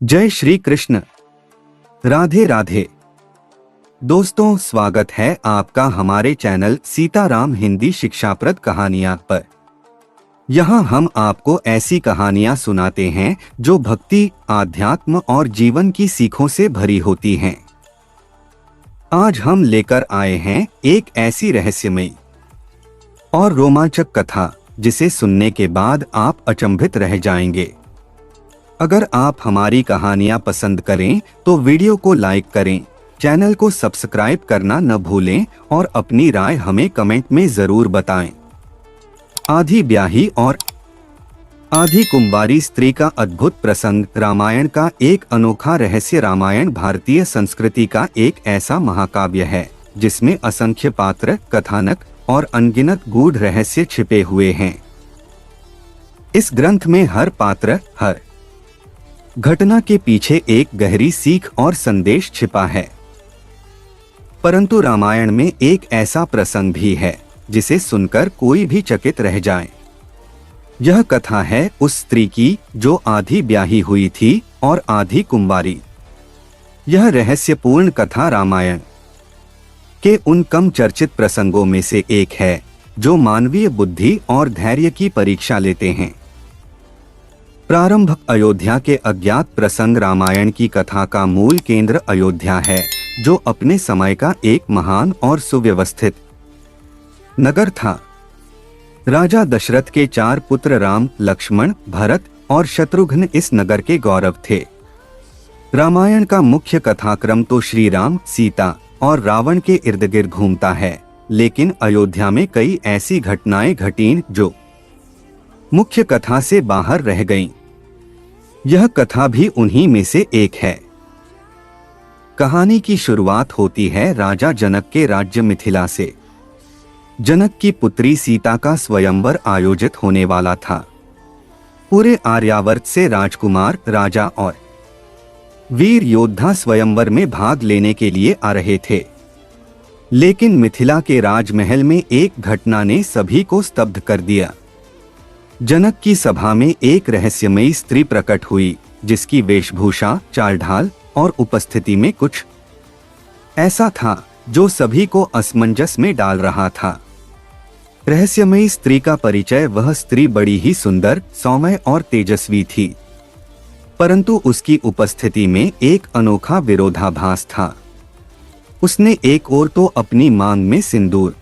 जय श्री कृष्ण। राधे राधे। दोस्तों, स्वागत है आपका हमारे चैनल सीताराम हिंदी शिक्षाप्रद कहानियां पर। यहाँ हम आपको ऐसी कहानियां सुनाते हैं जो भक्ति, आध्यात्म और जीवन की सीखों से भरी होती हैं। आज हम लेकर आए हैं एक ऐसी रहस्यमयी और रोमांचक कथा जिसे सुनने के बाद आप अचंभित रह जाएंगे। अगर आप हमारी कहानियां पसंद करें तो वीडियो को लाइक करें, चैनल को सब्सक्राइब करना न भूलें और अपनी राय हमें कमेंट में जरूर बताएं। आधी ब्याही और आधी कुंवारी स्त्री का अद्भुत प्रसंग। रामायण का एक अनोखा रहस्य। रामायण भारतीय संस्कृति का एक ऐसा महाकाव्य है जिसमें असंख्य पात्र, कथानक और अनगिनत गूढ़ रहस्य छिपे हुए हैं। इस ग्रंथ में हर पात्र, हर घटना के पीछे एक गहरी सीख और संदेश छिपा है। परंतु रामायण में एक ऐसा प्रसंग भी है जिसे सुनकर कोई भी चकित रह जाए। यह कथा है उस स्त्री की जो आधी ब्याही हुई थी और आधी कुंवारी। यह रहस्यपूर्ण कथा रामायण के उन कम चर्चित प्रसंगों में से एक है जो मानवीय बुद्धि और धैर्य की परीक्षा लेते हैं। प्रारंभ। अयोध्या के अज्ञात प्रसंग। रामायण की कथा का मूल केंद्र अयोध्या है, जो अपने समय का एक महान और सुव्यवस्थित नगर था। राजा दशरथ के 4 पुत्र राम, लक्ष्मण, भरत और शत्रुघ्न इस नगर के गौरव थे। रामायण का मुख्य कथाक्रम तो श्री राम, सीता और रावण के इर्द गिर्द घूमता है, लेकिन अयोध्या में कई ऐसी घटनाएं घटीं जो मुख्य कथा से बाहर रह गईं। यह कथा भी उन्हीं में से एक है। कहानी की शुरुआत होती है राजा जनक के राज्य मिथिला से। जनक की पुत्री सीता का स्वयंवर आयोजित होने वाला था। पूरे आर्यावर्त से राजकुमार, राजा और वीर योद्धा स्वयंवर में भाग लेने के लिए आ रहे थे। लेकिन मिथिला के राजमहल में एक घटना ने सभी को स्तब्ध कर दिया। जनक की सभा में एक रहस्यमयी स्त्री प्रकट हुई जिसकी वेशभूषा, चाल ढाल और उपस्थिति में कुछ ऐसा था जो सभी को असमंजस में डाल रहा था। रहस्यमयी स्त्री का परिचय। वह स्त्री बड़ी ही सुंदर, सौम्य और तेजस्वी थी, परंतु उसकी उपस्थिति में एक अनोखा विरोधाभास था। उसने एक ओर तो अपनी मांग में सिंदूर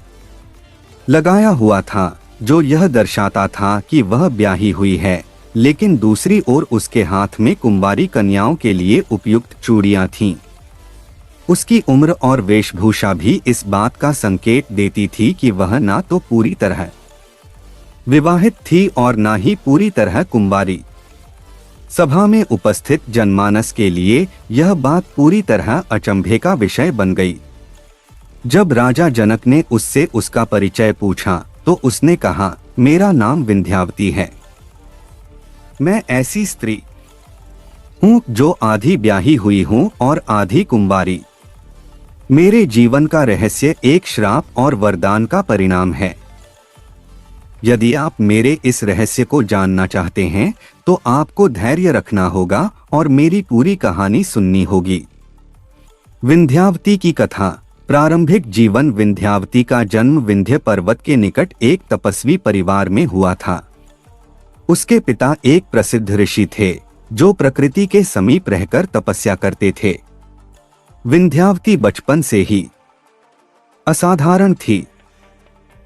लगाया हुआ था जो यह दर्शाता था कि वह ब्याही हुई है, लेकिन दूसरी ओर उसके हाथ में कुंवारी कन्याओं के लिए उपयुक्त चूड़ियां थीं। उसकी उम्र और वेशभूषा भी इस बात का संकेत देती थी कि वह ना तो पूरी तरह विवाहित थी और ना ही पूरी तरह कुंवारी। सभा में उपस्थित जनमानस के लिए यह बात पूरी तरह अचंभे का विषय बन गई। जब राजा जनक ने उससे उसका परिचय पूछा तो उसने कहा, मेरा नाम विंध्यावती है। मैं ऐसी स्त्री हूं जो आधी ब्याही हुई हूं और आधी कुंवारी। मेरे जीवन का रहस्य एक श्राप और वरदान का परिणाम है। यदि आप मेरे इस रहस्य को जानना चाहते हैं तो आपको धैर्य रखना होगा और मेरी पूरी कहानी सुननी होगी। विंध्यावती की कथा। प्रारंभिक जीवन। विंध्यावती का जन्म विंध्य पर्वत के निकट एक तपस्वी परिवार में हुआ था। उसके पिता एक प्रसिद्ध ऋषि थे जो प्रकृति के समीप रहकर तपस्या करते थे। विंध्यावती बचपन से ही असाधारण थी।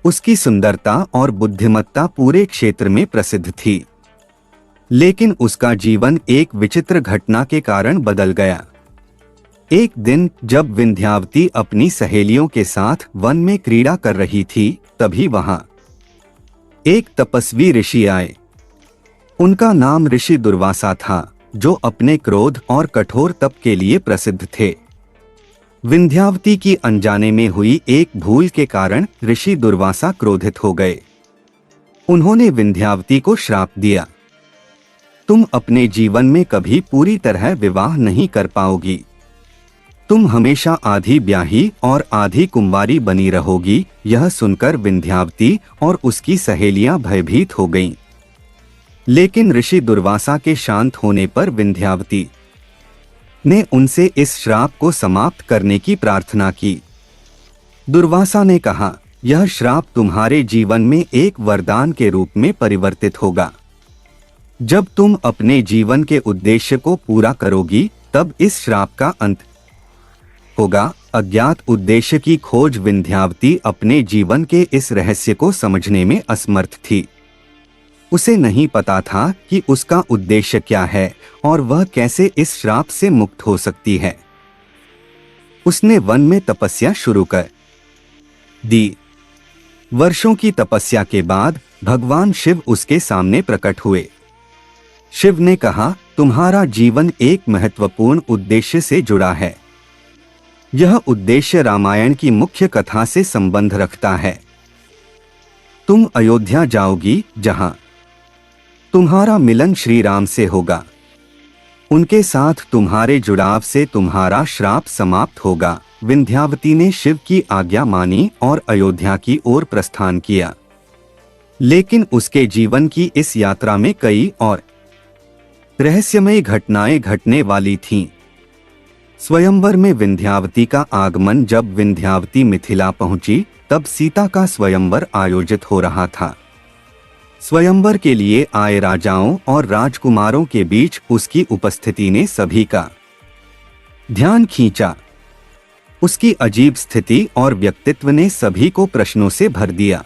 उसकी सुंदरता और बुद्धिमत्ता पूरे क्षेत्र में प्रसिद्ध थी, लेकिन उसका जीवन एक विचित्र घटना के कारण बदल गया। एक दिन जब विंध्यावती अपनी सहेलियों के साथ वन में क्रीड़ा कर रही थी, तभी वहां एक तपस्वी ऋषि आए। उनका नाम ऋषि दुर्वासा था, जो अपने क्रोध और कठोर तप के लिए प्रसिद्ध थे। विंध्यावती की अनजाने में हुई एक भूल के कारण ऋषि दुर्वासा क्रोधित हो गए। उन्होंने विंध्यावती को श्राप दिया, तुम अपने जीवन में कभी पूरी तरह विवाह नहीं कर पाओगी। तुम हमेशा आधी ब्याही और आधी कुंवारी बनी रहोगी। यह सुनकर विंध्यावती और उसकी सहेलियां भयभीत हो गईं। लेकिन ऋषि दुर्वासा के शांत होने पर विंध्यावती ने उनसे इस श्राप को समाप्त करने की प्रार्थना की। दुर्वासा ने कहा, यह श्राप तुम्हारे जीवन में एक वरदान के रूप में परिवर्तित होगा। जब तुम अपने जीवन के उद्देश्य को पूरा करोगी तब इस श्राप का अंत होगा। अज्ञात उद्देश्य की खोज विंध्यावती अपने जीवन के इस रहस्य को समझने में असमर्थ थी। उसे नहीं पता था कि उसका उद्देश्य क्या है और वह कैसे इस श्राप से मुक्त हो सकती है। उसने वन में तपस्या शुरू कर दी। वर्षों की तपस्या के बाद भगवान शिव उसके सामने प्रकट हुए। शिव ने कहा, तुम्हारा जीवन एक महत्वपूर्ण उद्देश्य से जुड़ा है। यह उद्देश्य रामायण की मुख्य कथा से संबंध रखता है। तुम अयोध्या जाओगी जहां तुम्हारा मिलन श्री राम से होगा। उनके साथ तुम्हारे जुड़ाव से तुम्हारा श्राप समाप्त होगा। विंध्यावती ने शिव की आज्ञा मानी और अयोध्या की ओर प्रस्थान किया। लेकिन उसके जीवन की इस यात्रा में कई और रहस्यमयी घटनाएं घटने वाली थीं। स्वयंवर में विंध्यावती का आगमन। जब विंध्यावती मिथिला पहुंची तब सीता का स्वयंवर आयोजित हो रहा था। स्वयंवर के लिए आए राजाओं और राजकुमारों के बीच उसकी उपस्थिति ने सभी का ध्यान खींचा। उसकी अजीब स्थिति और व्यक्तित्व ने सभी को प्रश्नों से भर दिया।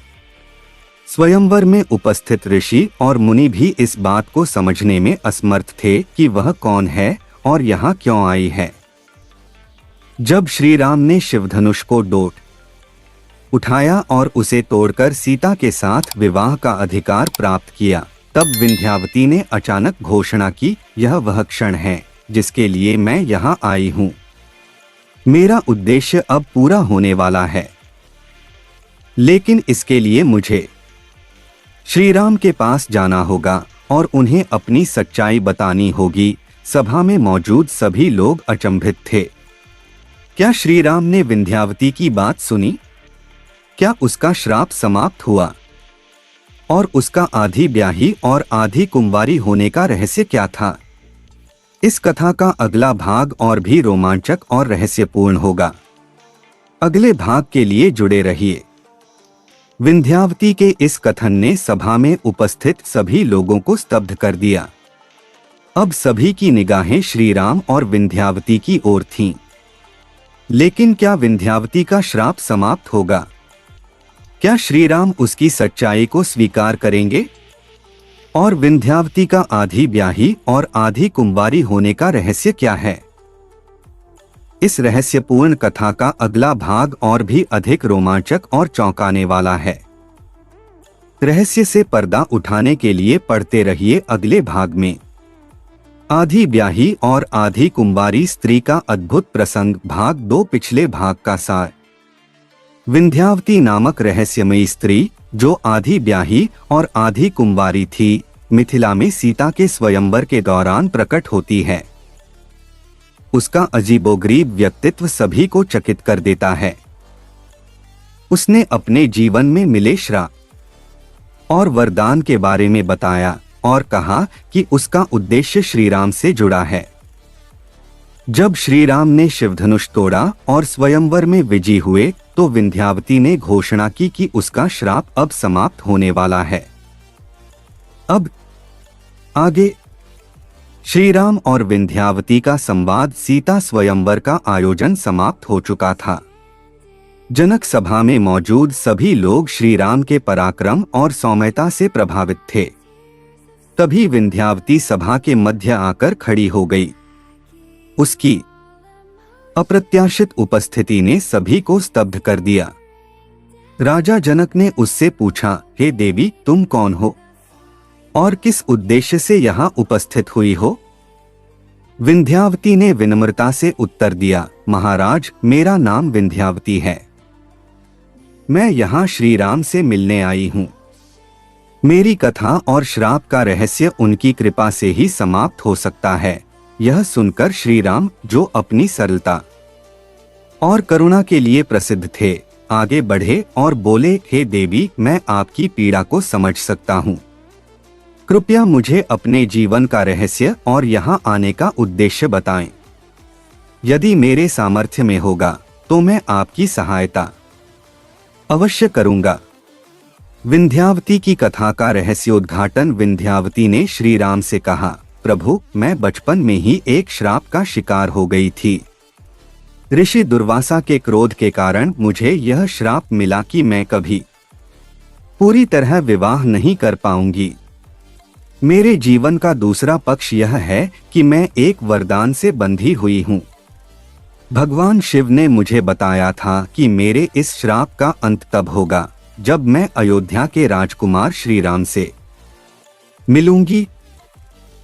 स्वयंवर में उपस्थित ऋषि और मुनि भी इस बात को समझने में असमर्थ थे कि वह कौन है और यहाँ क्यों आई है। जब श्री राम ने शिवधनुष को डोट उठाया और उसे तोड़कर सीता के साथ विवाह का अधिकार प्राप्त किया, तब विंध्यावती ने अचानक घोषणा की, यह वह क्षण है जिसके लिए मैं यहाँ आई हूँ। मेरा उद्देश्य अब पूरा होने वाला है, लेकिन इसके लिए मुझे श्री राम के पास जाना होगा और उन्हें अपनी सच्चाई बतानी होगी। सभा में मौजूद सभी लोग अचंभित थे। क्या श्री राम ने विंध्यावती की बात सुनी? क्या उसका श्राप समाप्त हुआ? और उसका आधी ब्याही और आधी कुंवारी होने का रहस्य क्या था? इस कथा का अगला भाग और भी रोमांचक और रहस्यपूर्ण होगा। अगले भाग के लिए जुड़े रहिए। विंध्यावती के इस कथन ने सभा में उपस्थित सभी लोगों को स्तब्ध कर दिया। अब सभी की निगाहें श्री राम और विंध्यावती की ओर थीं। लेकिन क्या विंध्यावती का श्राप समाप्त होगा? क्या श्री राम उसकी सच्चाई को स्वीकार करेंगे? और विंध्यावती का आधी ब्याही और आधी कुंवारी होने का रहस्य क्या है? इस रहस्यपूर्ण कथा का अगला भाग और भी अधिक रोमांचक और चौंकाने वाला है। रहस्य से पर्दा उठाने के लिए पढ़ते रहिए अगले भाग में। आधी ब्याही और आधी कुंवारी स्त्री का अद्भुत प्रसंग भाग 2 पिछले भाग का सार। विंध्यावती नामक रहस्यमयी स्त्री जो आधी ब्याही और आधी कुंवारी थी, मिथिला में सीता के स्वयंवर के दौरान प्रकट होती है। उसका अजीबोगरीब व्यक्तित्व सभी को चकित कर देता है। उसने अपने जीवन में मिले श्राप और वरदान के बारे में बताया और कहा कि उसका उद्देश्य श्री राम से जुड़ा है। जब श्री राम ने शिवधनुष तोड़ा और स्वयंवर में विजयी हुए तो विंध्यावती ने घोषणा की कि उसका श्राप अब समाप्त होने वाला है। अब आगे श्री राम और विंध्यावती का संवाद। सीता स्वयंवर का आयोजन समाप्त हो चुका था। जनक सभा में मौजूद सभी लोग श्री राम के पराक्रम और सौम्यता से प्रभावित थे। तभी विंध्यावती सभा के मध्य आकर खड़ी हो गई। उसकी अप्रत्याशित उपस्थिति ने सभी को स्तब्ध कर दिया। राजा जनक ने उससे पूछा, हे देवी, तुम कौन हो और किस उद्देश्य से यहाँ उपस्थित हुई हो? विंध्यावती ने विनम्रता से उत्तर दिया, महाराज, मेरा नाम विंध्यावती है। मैं यहाँ श्री राम से मिलने आई हूँ। मेरी कथा और श्राप का रहस्य उनकी कृपा से ही समाप्त हो सकता है। यह सुनकर श्री राम, जो अपनी सरलता और करुणा के लिए प्रसिद्ध थे, आगे बढ़े और बोले, हे देवी, मैं आपकी पीड़ा को समझ सकता हूँ। कृपया मुझे अपने जीवन का रहस्य और यहाँ आने का उद्देश्य बताएं। यदि मेरे सामर्थ्य में होगा तो मैं आपकी सहायता अवश्य करूंगा। विंध्यावती की कथा का रहस्योद्घाटन। विंध्यावती ने श्री राम से कहा, प्रभु, मैं बचपन में ही एक श्राप का शिकार हो गई थी। ऋषि दुर्वासा के क्रोध के कारण मुझे यह श्राप मिला कि मैं कभी पूरी तरह विवाह नहीं कर पाऊंगी। मेरे जीवन का दूसरा पक्ष यह है कि मैं एक वरदान से बंधी हुई हूँ। भगवान शिव ने मुझे बताया था कि मेरे इस श्राप का अंत तब होगा जब मैं अयोध्या के राजकुमार श्री राम से मिलूंगी।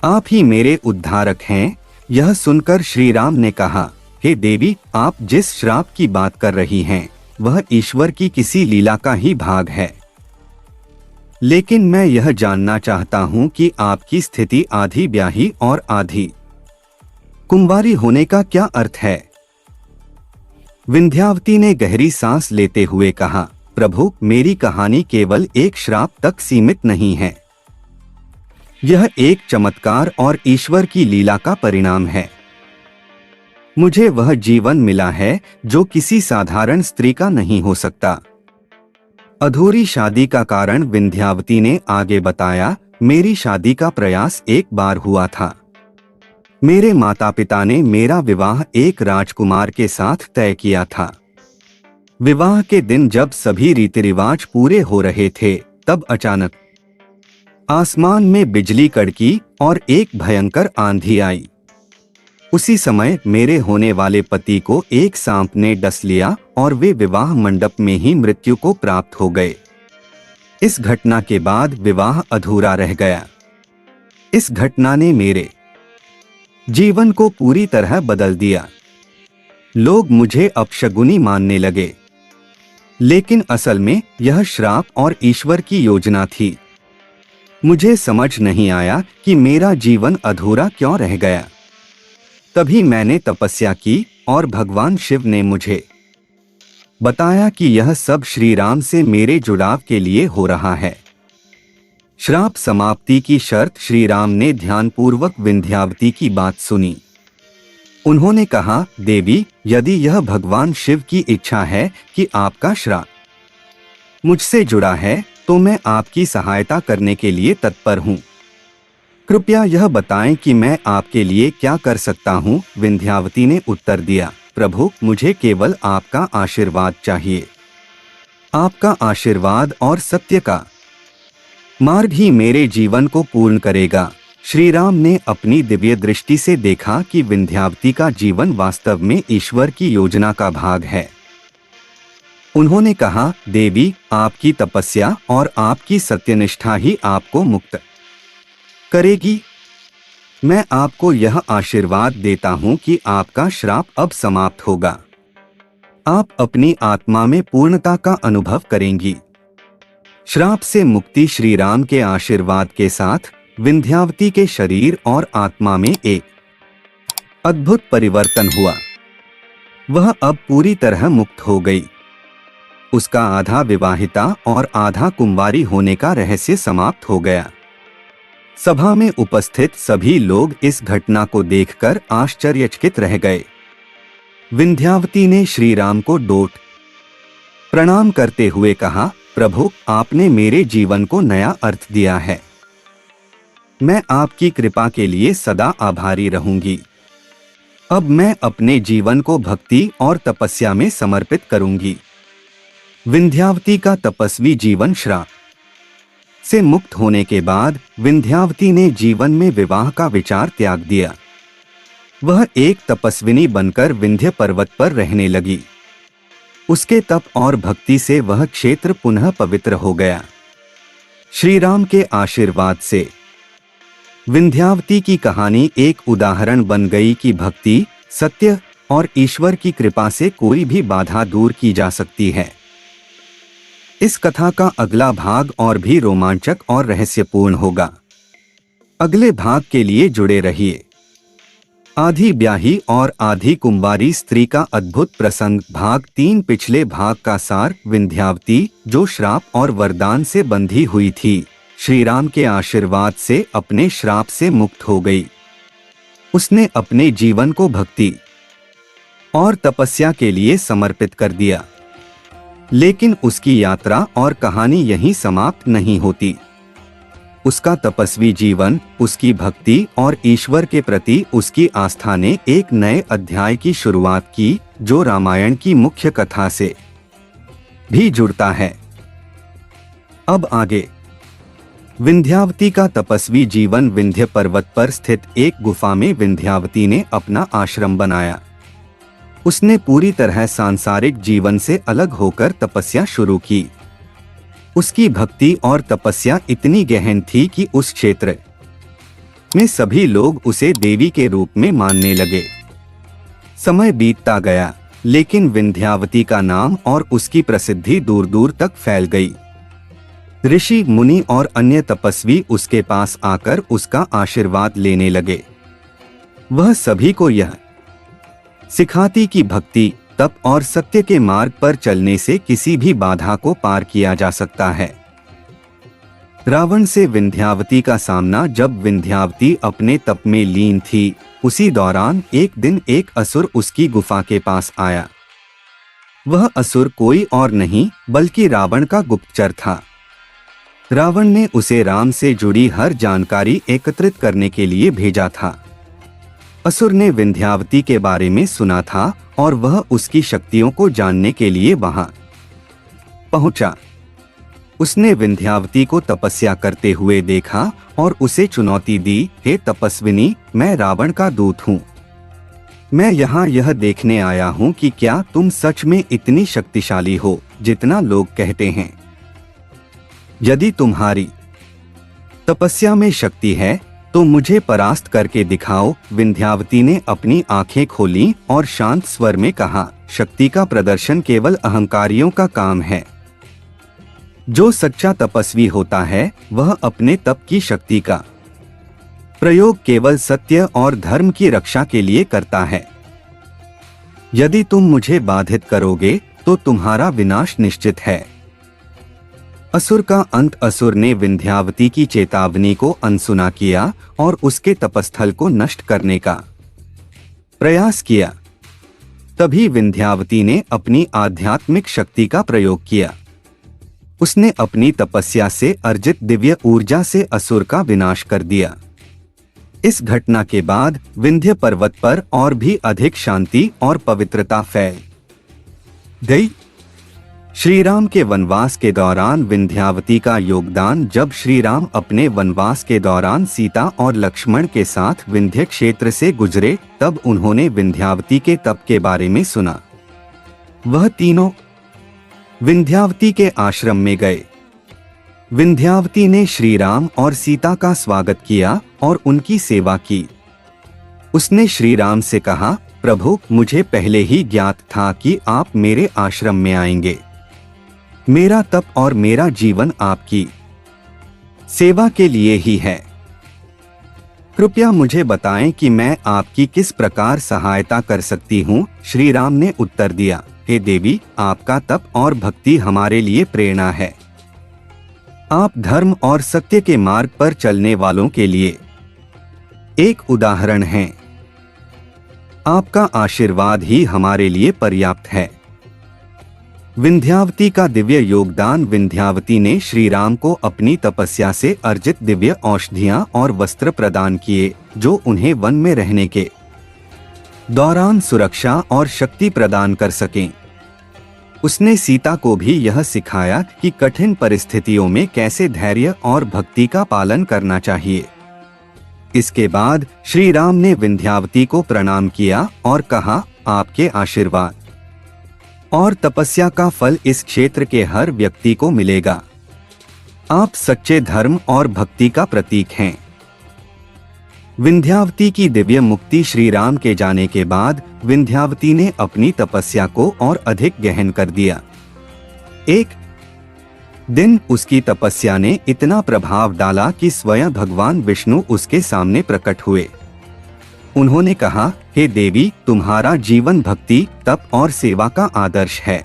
आप ही मेरे उद्धारक हैं। यह सुनकर श्री राम ने कहा, हे देवी, आप जिस श्राप की बात कर रही हैं वह ईश्वर की किसी लीला का ही भाग है। लेकिन मैं यह जानना चाहता हूं कि आपकी स्थिति आधी ब्याही और आधी कुंवारी होने का क्या अर्थ है। विंध्यावती ने गहरी सांस लेते हुए कहा, प्रभु, मेरी कहानी केवल एक श्राप तक सीमित नहीं है। यह एक चमत्कार और ईश्वर की लीला का परिणाम है। मुझे वह जीवन मिला है जो किसी साधारण स्त्री का नहीं हो सकता। अधूरी शादी का कारण विंध्यावती ने आगे बताया, मेरी शादी का प्रयास एक बार हुआ था। मेरे माता पिता ने मेरा विवाह एक राजकुमार के साथ तय किया था। विवाह के दिन जब सभी रीति रिवाज पूरे हो रहे थे, तब अचानक आसमान में बिजली कड़की और एक भयंकर आंधी आई। उसी समय मेरे होने वाले पति को एक सांप ने डस लिया और वे विवाह मंडप में ही मृत्यु को प्राप्त हो गए। इस घटना के बाद विवाह अधूरा रह गया। इस घटना ने मेरे जीवन को पूरी तरह बदल दिया। लोग मुझे अपशगुनी मानने लगे, लेकिन असल में यह श्राप और ईश्वर की योजना थी। मुझे समझ नहीं आया कि मेरा जीवन अधूरा क्यों रह गया। तभी मैंने तपस्या की और भगवान शिव ने मुझे बताया कि यह सब श्री राम से मेरे जुड़ाव के लिए हो रहा है। श्राप समाप्ति की शर्त। श्री राम ने ध्यानपूर्वक विंध्यावती की बात सुनी। उन्होंने कहा, देवी, यदि यह भगवान शिव की इच्छा है कि आपका श्राप मुझसे जुड़ा है तो मैं आपकी सहायता करने के लिए तत्पर हूँ। कृपया यह बताएं कि मैं आपके लिए क्या कर सकता हूँ। विंध्यावती ने उत्तर दिया, प्रभु, मुझे केवल आपका आशीर्वाद चाहिए। आपका आशीर्वाद और सत्य का मार्ग ही मेरे जीवन को पूर्ण करेगा। श्री राम ने अपनी दिव्य दृष्टि से देखा कि विंध्यावती का जीवन वास्तव में ईश्वर की योजना का भाग है। उन्होंने कहा, देवी, आपकी तपस्या और आपकी सत्यनिष्ठा ही आपको मुक्त करेगी। मैं आपको यह आशीर्वाद देता हूं कि आपका श्राप अब समाप्त होगा। आप अपनी आत्मा में पूर्णता का अनुभव करेंगी। श्राप से मुक्ति। श्री राम के आशीर्वाद के साथ विंध्यावती के शरीर और आत्मा में एक अद्भुत परिवर्तन हुआ। वह अब पूरी तरह मुक्त हो गई। उसका आधा विवाहिता और आधा कुंवारी होने का रहस्य समाप्त हो गया। सभा में उपस्थित सभी लोग इस घटना को देखकर आश्चर्यचकित रह गए। विंध्यावती ने श्री राम को डोट प्रणाम करते हुए कहा, प्रभु, आपने मेरे जीवन को नया अर्थ दिया है। मैं आपकी कृपा के लिए सदा आभारी रहूंगी। अब मैं अपने जीवन को भक्ति और तपस्या में समर्पित करूंगी। विंध्यावती का तपस्वी जीवन। श्राप से मुक्त होने के बाद विंध्यावती ने जीवन में विवाह का विचार त्याग दिया। वह एक तपस्विनी बनकर विंध्य पर्वत पर रहने लगी। उसके तप और भक्ति से वह क्षेत्र पुनः पवित्र हो गया। श्री राम के आशीर्वाद से विंध्यावती की कहानी एक उदाहरण बन गई कि भक्ति, सत्य और ईश्वर की कृपा से कोई भी बाधा दूर की जा सकती है। इस कथा का अगला भाग और भी रोमांचक और रहस्यपूर्ण होगा। अगले भाग के लिए जुड़े रहिए। आधी ब्याही और आधी कुंवारी स्त्री का अद्भुत प्रसंग भाग 3। पिछले भाग का सार। विंध्यावती, जो श्राप और वरदान से बंधी हुई थी, श्री राम के आशीर्वाद से अपने श्राप से मुक्त हो गई। उसने अपने जीवन को भक्ति, और तपस्या के लिए समर्पित कर दिया। लेकिन उसकी यात्रा और कहानी यहीं समाप्त नहीं होती। उसका तपस्वी जीवन, उसकी भक्ति और ईश्वर के प्रति उसकी आस्था ने एक नए अध्याय की शुरुआत की, जो रामायण की मुख्य कथा से भी जुड़ता है। अब आगे। विंध्यावती का तपस्वी जीवन। विंध्य पर्वत पर स्थित एक गुफा में विंध्यावती ने अपना आश्रम बनाया। उसने पूरी तरह सांसारिक जीवन से अलग होकर तपस्या शुरू की। उसकी भक्ति और तपस्या इतनी गहन थी कि उस क्षेत्र में सभी लोग उसे देवी के रूप में मानने लगे। समय बीतता गया, लेकिन विंध्यावती का नाम और उसकी प्रसिद्धि दूर दूर तक फैल गई। ऋषि, मुनि और अन्य तपस्वी उसके पास आकर उसका आशीर्वाद लेने लगे। वह सभी को यह सिखाती कि भक्ति, तप और सत्य के मार्ग पर चलने से किसी भी बाधा को पार किया जा सकता है। रावण से विंध्यावती का सामना। जब विंध्यावती अपने तप में लीन थी, उसी दौरान एक दिन एक असुर उसकी गुफा के पास आया। वह असुर कोई और नहीं बल्कि रावण का गुप्तचर था। रावण ने उसे राम से जुड़ी हर जानकारी एकत्रित करने के लिए भेजा था। असुर ने विंध्यावती के बारे में सुना था और वह उसकी शक्तियों को जानने के लिए वहां पहुंचा। उसने विंध्यावती को तपस्या करते हुए देखा और उसे चुनौती दी, हे तपस्विनी, मैं रावण का दूत हूं। मैं यहाँ यह देखने आया हूं कि क्या तुम सच में इतनी शक्तिशाली हो जितना लोग कहते हैं। यदि तुम्हारी तपस्या में शक्ति है तो मुझे परास्त करके दिखाओ। विंध्यावती ने अपनी आंखें खोलीं और शांत स्वर में कहा, शक्ति का प्रदर्शन केवल अहंकारियों का काम है। जो सच्चा तपस्वी होता है वह अपने तप की शक्ति का प्रयोग केवल सत्य और धर्म की रक्षा के लिए करता है। यदि तुम मुझे बाधित करोगे तो तुम्हारा विनाश निश्चित है। असुर का अंत। असुर ने विंध्यावती की चेतावनी को अनसुना किया और उसके तपस्थल को नष्ट करने का प्रयास किया। तभी विंध्यावती ने अपनी आध्यात्मिक शक्ति का प्रयोग किया। उसने अपनी तपस्या से अर्जित दिव्य ऊर्जा से असुर का विनाश कर दिया। इस घटना के बाद विंध्य पर्वत पर और भी अधिक शांति और पवित्रता फैल गई। श्री राम के वनवास के दौरान विंध्यावती का योगदान। जब श्री राम अपने वनवास के दौरान सीता और लक्ष्मण के साथ विंध्य क्षेत्र से गुजरे, तब उन्होंने विंध्यावती के तप के बारे में सुना। वह तीनों विंध्यावती के आश्रम में गए। विंध्यावती ने श्री राम और सीता का स्वागत किया और उनकी सेवा की। उसने श्री राम से कहा, प्रभु, मुझे पहले ही ज्ञात था कि आप मेरे आश्रम में आएंगे। मेरा तप और मेरा जीवन आपकी सेवा के लिए ही है। कृपया मुझे बताएं कि मैं आपकी किस प्रकार सहायता कर सकती हूँ। श्री राम ने उत्तर दिया, हे देवी, आपका तप और भक्ति हमारे लिए प्रेरणा है। आप धर्म और सत्य के मार्ग पर चलने वालों के लिए एक उदाहरण हैं। आपका आशीर्वाद ही हमारे लिए पर्याप्त है। विंध्यावती का दिव्य योगदान। विंध्यावती ने श्री राम को अपनी तपस्या से अर्जित दिव्य औषधियां और वस्त्र प्रदान किए, जो उन्हें वन में रहने के दौरान सुरक्षा और शक्ति प्रदान कर सकें। उसने सीता को भी यह सिखाया कि कठिन परिस्थितियों में कैसे धैर्य और भक्ति का पालन करना चाहिए। इसके बाद श्री राम ने विंध्यावती को प्रणाम किया और कहा, आपके आशीर्वाद और तपस्या का फल इस क्षेत्र के हर व्यक्ति को मिलेगा। आप सच्चे धर्म और भक्ति का प्रतीक हैं। विंध्यावती की दिव्य मुक्ति। श्री राम के जाने के बाद विंध्यावती ने अपनी तपस्या को और अधिक गहन कर दिया। एक दिन उसकी तपस्या ने इतना प्रभाव डाला कि स्वयं भगवान विष्णु उसके सामने प्रकट हुए। उन्होंने कहा, हे देवी, तुम्हारा जीवन भक्ति, तप और सेवा का आदर्श है।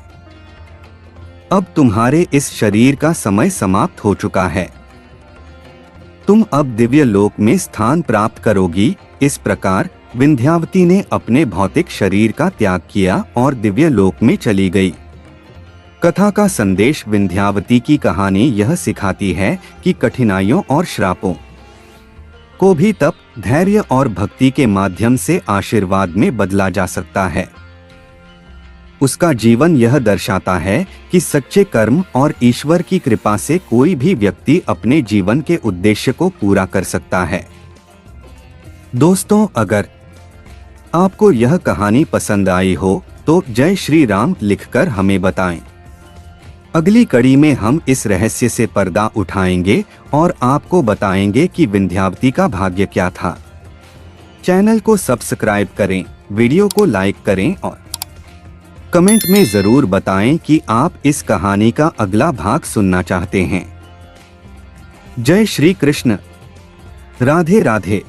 अब तुम्हारे इस शरीर का समय समाप्त हो चुका है। तुम अब दिव्य लोक में स्थान प्राप्त करोगी। इस प्रकार विंध्यावती ने अपने भौतिक शरीर का त्याग किया और दिव्य लोक में चली गई। कथा का संदेश विंध्यावती की कहानी यह सिखाती है कि कठिनाइयों और श्रापों को भी तप, धैर्य और भक्ति के माध्यम से आशीर्वाद में बदला जा सकता है। उसका जीवन यह दर्शाता है कि सच्चे कर्म और ईश्वर की कृपा से कोई भी व्यक्ति अपने जीवन के उद्देश्य को पूरा कर सकता है। दोस्तों, अगर आपको यह कहानी पसंद आई हो तो जय श्री राम लिखकर हमें बताएं। अगली कड़ी में हम इस रहस्य से पर्दा उठाएंगे और आपको बताएंगे कि विंध्यावती का भाग्य क्या था। चैनल को सब्सक्राइब करें, वीडियो को लाइक करें और कमेंट में जरूर बताएं कि आप इस कहानी का अगला भाग सुनना चाहते हैं। जय श्री कृष्ण। राधे राधे।